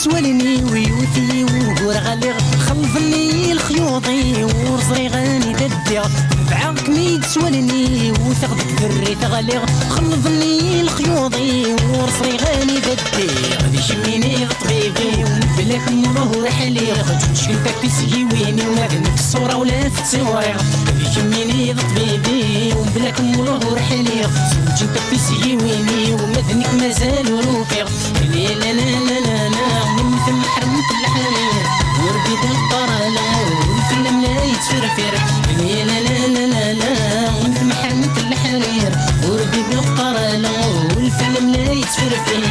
سوالني ويوثي وقور غالي خلفني الخيوطي ورزري غاني ددي بعاك ميد سوالني وثغدك ذري تغالي خلفني الخيوطي ورزري غاني ددي غادي شميني طبيبي ونبلاك مروه رحلي شكلتك تسيويني ومادنك الصورة ولا تتصوري غادي شميني طبيبي ونبلاك مروه رحلي جنتك تسيويني ومادنك مازال رفيق لا لا لا لا لا لا من ثم حرمت الحرير وردي القرالة والفيلم لا يتفرفر لا لا لا لا لا لا من ثم حرمت الحرير وردي القرالة والفيلم لا يتفرفر.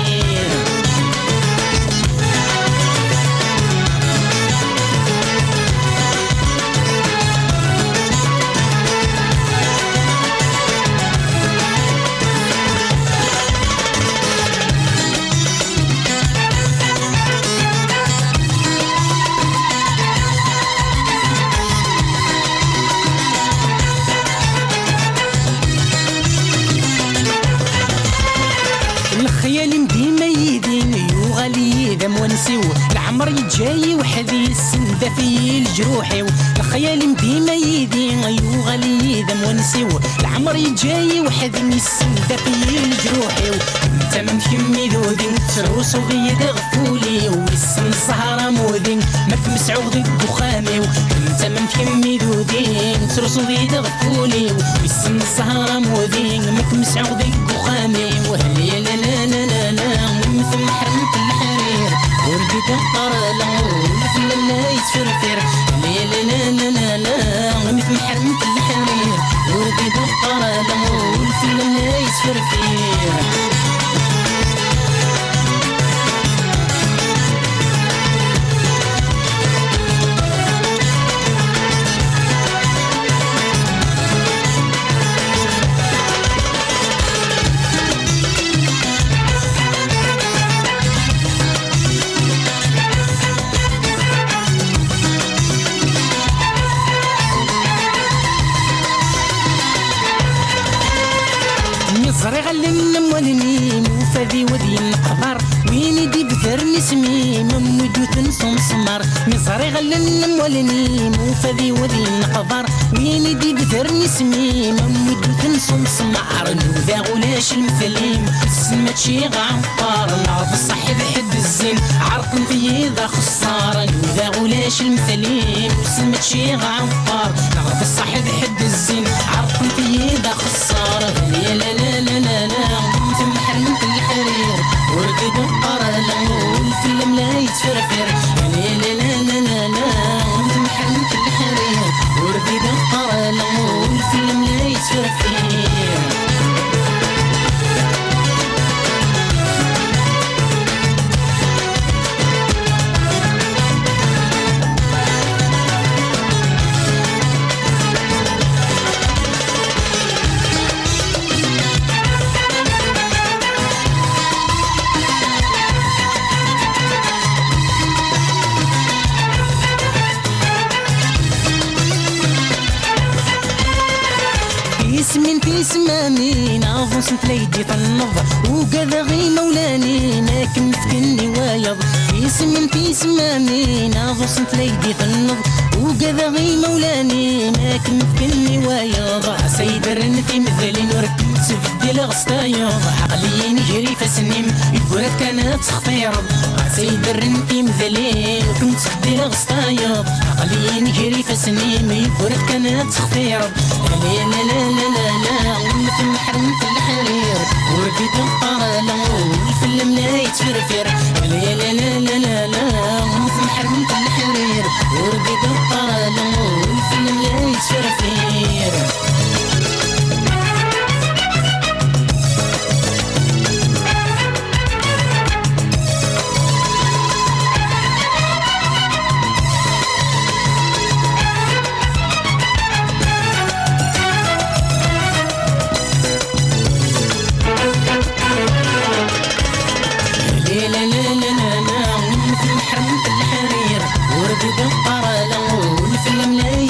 الخيال ديما يدين يغالي ذا مونسيو العمر يتجاي وحدي السندة في الجروحي الخيال ديما يدين يغالي ذا مونسيو العمر يتجاي وحدي السندة في الجروحي انت ممشي ذودين تروس وغيد غفولي ويسن السهرة مودين ماك مسعود الدخامي انت ممشي ذودين تروس وغيد غفولي ويسن السهرة مودين ماك مسعود الدخامي وهلي لا لا لا لا لا مثل حرمت الحرير وردي القرالة والفيلم لا يتفرفر لا لا لا لا لا لا مثل حرمت الحرير وردي القرالة والفيلم لا يتفرفر. زري غلن مولني موفذي وذي النقبر وين دي بثرني سمي ممدو تنصم سمر مزري غلن مولني موفذي وذي النقبر وين دي بثرني سمي ممدو تنصم سمر نوذا غلاش المثليم السما تشي غعفار نعرف الصحي بحد الزين عرق في ذا خسارة نوذا غلاش المثليم السما تشي غعفار نعرف الصحي بحد الزين عرق في ذا خسارة لا لا لا لا لا لا ثم حرمت الحرير وردي القرالة والفيلم لا يتفرفر لا لا لا لا لا لا ثم حرمت الحرير وردي القرالة والفيلم لا يتفرفر. اسمي سمامي نافوس تليدي طنظ وقذا غي مولاني لكن مسكني وايض اسمي سمامي نافوس تليدي طنظ وقذا غي مولاني لكن مسكني وايض سيدرن في مثلي نركب سفدي الغسطايض عقلي نجري فسنيم يقولك كانت تخطيرض سيدرن في مثلي وكنت سفدي الغسطايض عقلي نجري فسنيم يقولك كانت تخطيرض لا لا لا لا لا لا مثل حرمت الحرير وردي القرالة والفيلم لا يتفرفر لا لا لا لا لا لا مثل حرمت الحرير وردي القرالة والفيلم لا يتفرفر.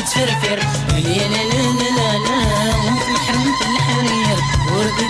تفرفر لا لا لا لا لا مثل حرمت الحرير وردي